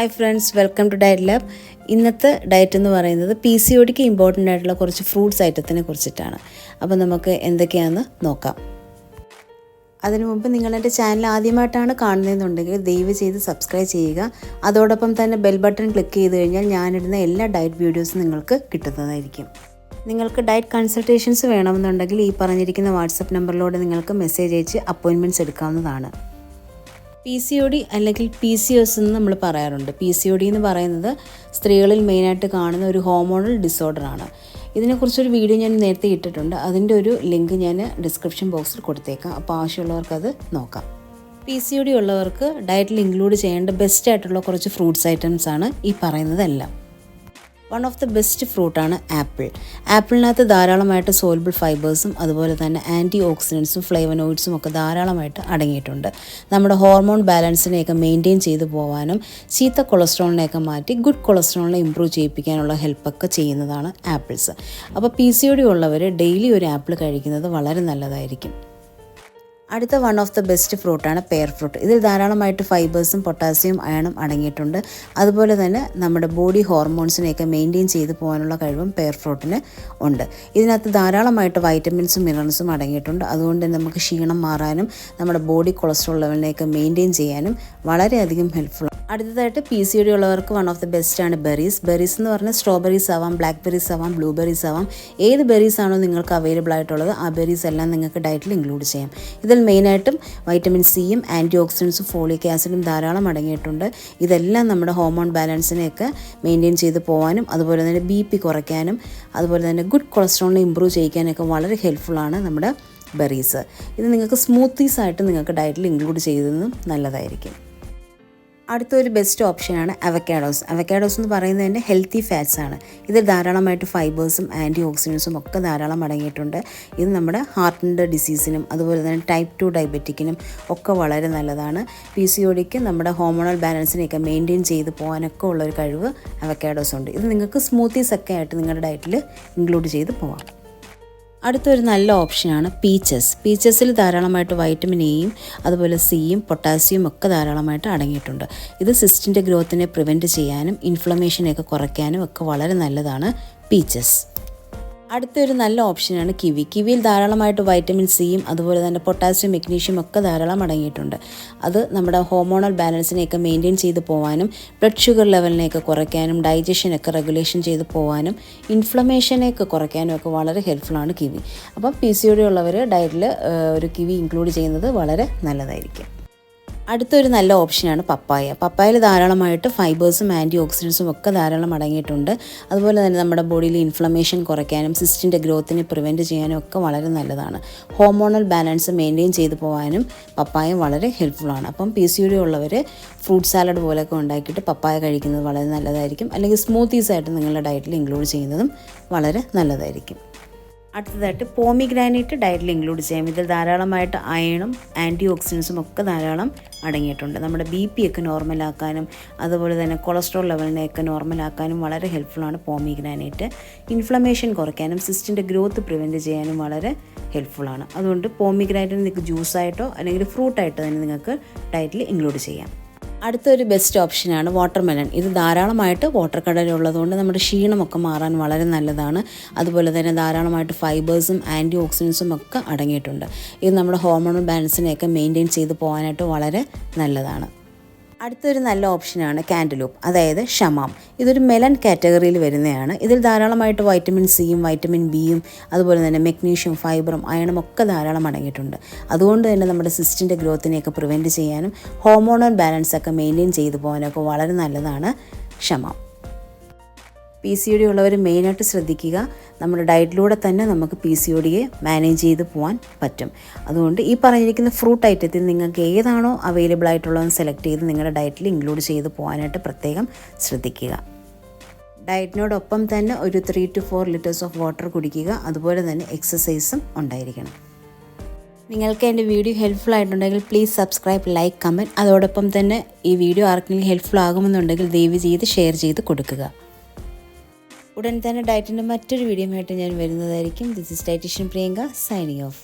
Hi friends, welcome to diet lab. ഇന്നത്തെ diet എന്ന് പറയുന്നത് PCOD ഇമ്പോർട്ടൻ്റ് ആയിട്ടുള്ള കുറച്ച് ഫ്രൂട്ട്സ് ഐറ്റത്തിനെ കുറിച്ചിട്ടാണ്. അപ്പോൾ നമുക്ക് എന്തൊക്കെയാണെന്ന് നോക്കാം. അതിനു മുമ്പ് നിങ്ങളെൻ്റെ ചാനൽ ആദ്യമായിട്ടാണ് കാണുന്നതെന്നുണ്ടെങ്കിൽ ദയവ് ചെയ്ത് സബ്സ്ക്രൈബ് ചെയ്യുക. അതോടൊപ്പം തന്നെ ബെൽ ബട്ടൺ ക്ലിക്ക് ചെയ്ത് കഴിഞ്ഞാൽ ഞാനിടുന്ന എല്ലാ ഡയറ്റ് വീഡിയോസും നിങ്ങൾക്ക് കിട്ടുന്നതായിരിക്കും. നിങ്ങൾക്ക് ഡയറ്റ് കൺസൾട്ടേഷൻസ് വേണമെന്നുണ്ടെങ്കിൽ ഈ പറഞ്ഞിരിക്കുന്ന വാട്സപ്പ് നമ്പറിലൂടെ നിങ്ങൾക്ക് മെസ്സേജ് അയച്ച് അപ്പോയിൻമെൻറ്റ്സ് എടുക്കാവുന്നതാണ്. PCOD അല്ലെങ്കിൽ PCOS എന്ന് നമ്മൾ പറയാറുണ്ട്. PCOD എന്ന് പറയുന്നത് സ്ത്രീകളിൽ മെയിനായിട്ട് കാണുന്ന ഒരു ഹോർമോണൽ ഡിസോർഡറാണ്. ഇതിനെക്കുറിച്ചൊരു വീഡിയോ ഞാൻ നേരത്തെ ഇട്ടിട്ടുണ്ട്. അതിൻ്റെ ഒരു ലിങ്ക് ഞാൻ ഡിസ്ക്രിപ്ഷൻ ബോക്സിൽ കൊടുത്തേക്കാം. അപ്പോൾ ആവശ്യമുള്ളവർക്ക് അത് നോക്കാം. PCOD ഉള്ളവർക്ക് ഡയറ്റിൽ ഇൻക്ലൂഡ് ചെയ്യേണ്ട ബെസ്റ്റ് ആയിട്ടുള്ള കുറച്ച് ഫ്രൂട്ട്സ് ഐറ്റംസ് ആണ് ഈ പറയുന്നതെല്ലാം. വൺ ഓഫ് ദ ബെസ്റ്റ് ഫ്രൂട്ടാണ് ആപ്പിൾ. ആപ്പിളിനകത്ത് ധാരാളമായിട്ട് സോൾബിൾ ഫൈബേഴ്സും അതുപോലെ തന്നെ ആൻറ്റി ഓക്സിഡൻസും ഫ്ലേവനോയിഡ്സും ഒക്കെ ധാരാളമായിട്ട് അടങ്ങിയിട്ടുണ്ട്. നമ്മുടെ ഹോർമോൺ ബാലൻസിനെയൊക്കെ മെയിൻറ്റെയിൻ ചെയ്തു പോകാനും ചീത്ത കൊളസ്ട്രോളിനെയൊക്കെ മാറ്റി ഗുഡ് കൊളസ്ട്രോളിനെ ഇമ്പ്രൂവ് ചെയ്യിപ്പിക്കാനുള്ള ഹെൽപ്പൊക്കെ ചെയ്യുന്നതാണ് ആപ്പിൾസ്. അപ്പോൾ PCOD ഉള്ളവർ ഡെയിലി ഒരു ആപ്പിൾ കഴിക്കുന്നത് വളരെ നല്ലതായിരിക്കും. അടുത്ത വൺ ഓഫ് ദ ബെസ്റ്റ് ഫ്രൂട്ടാണ് പെയർ ഫ്രൂട്ട്. ഇതിൽ ധാരാളമായിട്ട് ഫൈബേഴ്സും പൊട്ടാസ്യം അയണും അടങ്ങിയിട്ടുണ്ട്. അതുപോലെ തന്നെ നമ്മുടെ ബോഡി ഹോർമോൺസിനെയൊക്കെ മെയിൻറ്റെയിൻ ചെയ്ത് പോകാനുള്ള കഴിവും പെയർ ഫ്രൂട്ടിന് ഉണ്ട്. ഇതിനകത്ത് ധാരാളമായിട്ട് വൈറ്റമിൻസും മിനറൽസും അടങ്ങിയിട്ടുണ്ട്. അതുകൊണ്ട് നമുക്ക് ക്ഷീണം മാറാനും നമ്മുടെ ബോഡി കൊളസ്ട്രോൾ ലെവലിനെയൊക്കെ മെയിൻറ്റെയിൻ ചെയ്യാനും വളരെയധികം ഹെൽപ്ഫുൾ. അടുത്തതായിട്ട് PCOD ഉള്ളവർക്ക് വൺ ഓഫ് ദ ബെസ്റ്റ് ആണ് ബെറീസ്. ബെറീസ് എന്ന് പറഞ്ഞാൽ സ്ട്രോബെറീസ് ആവാം, ബ്ലാക്ക് ബെറീസ് ആവാം, ബ്ലൂബെറീസ് ആവാം. ഏത് ബെറീസ് ആണോ നിങ്ങൾക്ക് അവൈലബിൾ ആയിട്ടുള്ളത് ആ ബെറീസ് എല്ലാം നിങ്ങൾക്ക് ഡയറ്റിൽ ഇൻക്ലൂഡ് ചെയ്യാം. ഇതിൽ മെയിനായിട്ടും വൈറ്റമിൻ സിയും ആൻറ്റി ഓക്സിഡൻസും ഫോളിക് ആസിഡും ധാരാളം അടങ്ങിയിട്ടുണ്ട്. ഇതെല്ലാം നമ്മുടെ ഹോർമോൺ ബാലൻസിനെയൊക്കെ മെയിൻറ്റെയിൻ ചെയ്ത് പോകാനും അതുപോലെ തന്നെ BP കുറയ്ക്കാനും അതുപോലെ തന്നെ ഗുഡ് കൊളസ്ട്രോളിനെ ഇമ്പ്രൂവ് ചെയ്യിക്കാനൊക്കെ വളരെ ഹെൽപ്ഫുള്ളാണ് നമ്മുടെ ബെറീസ്. ഇത് നിങ്ങൾക്ക് സ്മൂത്തീസ് ആയിട്ട് നിങ്ങൾക്ക് ഡയറ്റിൽ ഇൻക്ലൂഡ് ചെയ്തതും നല്ലതായിരിക്കും. അടുത്തൊരു ബെസ്റ്റ് ഓപ്ഷനാണ് അവക്കാഡോസ്. അവക്കാഡോസ് എന്ന് പറയുന്നതിൻ്റെ ഹെൽത്തി ഫാറ്റ്സ് ആണ്. ഇതിൽ ധാരാളമായിട്ട് ഫൈബേഴ്സും ആൻറ്റി ഓക്സിഡൻസും ഒക്കെ ധാരാളം അടങ്ങിയിട്ടുണ്ട്. ഇത് നമ്മുടെ ഹാർട്ടിൻ്റെ ഡിസീസിനും അതുപോലെ തന്നെ ടൈപ്പ് 2 ഡയബറ്റിക്കിനും ഒക്കെ വളരെ നല്ലതാണ്. PCODക്ക് നമ്മുടെ ഹോർമോണൽ ബാലൻസിനെയൊക്കെ മെയിൻറ്റെയിൻ ചെയ്ത് പോകാനൊക്കെ ഉള്ളൊരു കഴിവ് അവക്കാഡോസ് ഉണ്ട്. ഇത് നിങ്ങൾക്ക് സ്മൂത്തീസ് ഒക്കെ ആയിട്ട് നിങ്ങളുടെ ഡയറ്റിൽ ഇൻക്ലൂഡ് ചെയ്ത് പോകാം. അടുത്തൊരു നല്ല ഓപ്ഷനാണ് പീച്ചസ്. പീച്ചസിൽ ധാരാളമായിട്ട് വൈറ്റമിൻ എയും അതുപോലെ സിയും പൊട്ടാസ്യവും ഒക്കെ ധാരാളമായിട്ട് അടങ്ങിയിട്ടുണ്ട്. ഇത് സിസ്റ്റിൻ്റെ ഗ്രോത്തിനെ പ്രിവെൻറ്റ് ചെയ്യാനും ഇൻഫ്ലമേഷനെയൊക്കെ കുറയ്ക്കാനും ഒക്കെ വളരെ നല്ലതാണ് പീച്ചസ്. അടുത്തൊരു നല്ല ഓപ്ഷനാണ് കിവി. കിവിയിൽ ധാരാളമായിട്ട് വൈറ്റമിൻ സിയും അതുപോലെ തന്നെ പൊട്ടാസ്യം മെഗ്നീഷ്യം ഒക്കെ ധാരാളം അടങ്ങിയിട്ടുണ്ട്. അത് നമ്മുടെ ഹോർമോണൽ ബാലൻസിനെയൊക്കെ മെയിൻറ്റെയിൻ ചെയ്ത് പോകാനും ബ്ലഡ് ഷുഗർ ലെവലിനെയൊക്കെ കുറയ്ക്കാനും ഡൈജഷനൊക്കെ റെഗുലേഷൻ ചെയ്ത് പോകാനും ഇൻഫ്ലമേഷനെയൊക്കെ കുറയ്ക്കാനും ഒക്കെ വളരെ ഹെൽപ്ഫുള്ളാണ് കിവി. അപ്പം PCOD ഉള്ളവർ ഡയറ്റിൽ ഒരു കിവി ഇൻക്ലൂഡ് ചെയ്യുന്നത് വളരെ നല്ലതായിരിക്കും. അടുത്തൊരു നല്ല ഓപ്ഷനാണ് പപ്പായ. പപ്പായയിൽ ധാരാളമായിട്ട് ഫൈബേഴ്സും ആൻറ്റി ഓക്സിഡൻസും ഒക്കെ ധാരാളം അടങ്ങിയിട്ടുണ്ട്. അതുപോലെ തന്നെ നമ്മുടെ ബോഡിയിൽ ഇൻഫ്ലമേഷൻ കുറയ്ക്കാനും സിസ്റ്റിൻ്റെ ഗ്രോത്തിനെ പ്രിവെൻറ്റ് ചെയ്യാനും ഒക്കെ വളരെ നല്ലതാണ്. ഹോർമോണൽ ബാലൻസ് മെയിൻറ്റെയിൻ ചെയ്ത് പോകാനും പപ്പായ വളരെ ഹെൽപ്ഫുള്ളാണ്. അപ്പം PCOD ഉള്ളവർ ഫ്രൂട്ട് സാലഡ് പോലെയൊക്കെ ഉണ്ടാക്കിയിട്ട് പപ്പായ കഴിക്കുന്നത് വളരെ നല്ലതായിരിക്കും. അല്ലെങ്കിൽ സ്മൂത്തീസായിട്ട് നിങ്ങളുടെ ഡയറ്റിൽ ഇൻക്ലൂഡ് ചെയ്യുന്നതും വളരെ നല്ലതായിരിക്കും. അടുത്തതായിട്ട് പോമിഗ്രാനൈറ്റ് ഡയറ്റിൽ ഇൻക്ലൂഡ് ചെയ്യാം. ഇതിൽ ധാരാളമായിട്ട് അയണും ആൻറ്റി ഓക്സിഡൻസും ഒക്കെ ധാരാളം അടങ്ങിയിട്ടുണ്ട്. നമ്മുടെ BP ഒക്കെ നോർമലാക്കാനും അതുപോലെ തന്നെ കൊളസ്ട്രോൾ ലെവലിനെയൊക്കെ നോർമലാക്കാനും വളരെ ഹെൽപ്ഫുള്ളാണ് പോമിഗ്രാനൈറ്റ്. ഇൻഫ്ലമേഷൻ കുറയ്ക്കാനും സിസ്റ്റിൻ്റെ ഗ്രോത്ത് പ്രിവെൻറ്റ് ചെയ്യാനും വളരെ ഹെൽപ്ഫുള്ളാണ്. അതുകൊണ്ട് പോമിഗ്രാനൈറ്റ് നിങ്ങൾക്ക് ജ്യൂസായിട്ടോ അല്ലെങ്കിൽ ഫ്രൂട്ടായിട്ടോ തന്നെ നിങ്ങൾക്ക് ഡയറ്റിൽ ഇൻക്ലൂഡ് ചെയ്യാം. അടുത്തൊരു ബെസ്റ്റ് ഓപ്ഷനാണ് വാട്ടർമെലൺ. ഇത് ധാരാളമായിട്ട് വാട്ടർ കണ്ടന്റ് ഉള്ളതുകൊണ്ട് നമ്മുടെ ക്ഷീണമൊക്കെ മാറാൻ വളരെ നല്ലതാണ്. അതുപോലെ തന്നെ ധാരാളമായിട്ട് ഫൈബേഴ്സും ആൻറ്റി ഓക്സിഡൻസും ഒക്കെ അടങ്ങിയിട്ടുണ്ട്. ഇത് നമ്മുടെ ഹോർമോണൽ ബാലൻസിനെയൊക്കെ മെയിൻറ്റെയിൻ ചെയ്ത് പോകാനായിട്ട് വളരെ നല്ലതാണ്. അടുത്തൊരു നല്ല ഓപ്ഷനാണ് കാൻറ്റലൂപ്പ്, അതായത് ഷമാം. ഇതൊരു മെലൺ കാറ്റഗറിയിൽ വരുന്നതാണ്. ഇതിൽ ധാരാളമായിട്ട് വൈറ്റമിൻ സിയും വൈറ്റമിൻ ബിയും അതുപോലെ തന്നെ മെഗ്നീഷ്യം ഫൈബറും അയണും ഒക്കെ ധാരാളം അടങ്ങിയിട്ടുണ്ട്. അതുകൊണ്ട് തന്നെ നമ്മുടെ സിസ്റ്റിൻ്റെ ഗ്രോത്തിനെയൊക്കെ പ്രിവെൻറ്റ് ചെയ്യാനും ഹോർമോണൽ ബാലൻസൊക്കെ മെയിൻറ്റെയിൻ ചെയ്തു പോകാനൊക്കെ വളരെ നല്ലതാണ് ഷമാം. PCOD ഉള്ളവർ മെയിനായിട്ട് ശ്രദ്ധിക്കുക. നമ്മുടെ ഡയറ്റിലൂടെ തന്നെ നമുക്ക് PCODയെ മാനേജ് ചെയ്ത് പോകാൻ പറ്റും. അതുകൊണ്ട് ഈ പറഞ്ഞിരിക്കുന്ന ഫ്രൂട്ട് ഐറ്റത്തിൽ നിങ്ങൾക്ക് ഏതാണോ അവൈലബിൾ ആയിട്ടുള്ളതെന്ന് സെലക്ട് ചെയ്ത് നിങ്ങളുടെ ഡയറ്റിൽ ഇൻക്ലൂഡ് ചെയ്ത് പോകാനായിട്ട് പ്രത്യേകം ശ്രദ്ധിക്കുക. ഡയറ്റിനോടൊപ്പം തന്നെ ഒരു 3 to 4 liters ഓഫ് വാട്ടർ കുടിക്കുക. അതുപോലെ തന്നെ എക്സസൈസും ഉണ്ടായിരിക്കണം. നിങ്ങൾക്ക് എൻ്റെ വീഡിയോ ഹെൽപ്ഫുൾ ആയിട്ടുണ്ടെങ്കിൽ പ്ലീസ് സബ്സ്ക്രൈബ്, ലൈക്ക്, കമൻറ്റ്. അതോടൊപ്പം തന്നെ ഈ വീഡിയോ ആർക്കെങ്കിലും ഹെൽപ്ഫുൾ ആകുമെന്നുണ്ടെങ്കിൽ ദയവ് ചെയ്ത് ഷെയർ ചെയ്ത് കൊടുക്കുക. ഉടൻ തന്നെ ഡയറ്റിൻ്റെ മറ്റൊരു വീഡിയോ ആയിട്ട് ഞാൻ വരുന്നതായിരിക്കും. This is dietitian Priyanka signing of.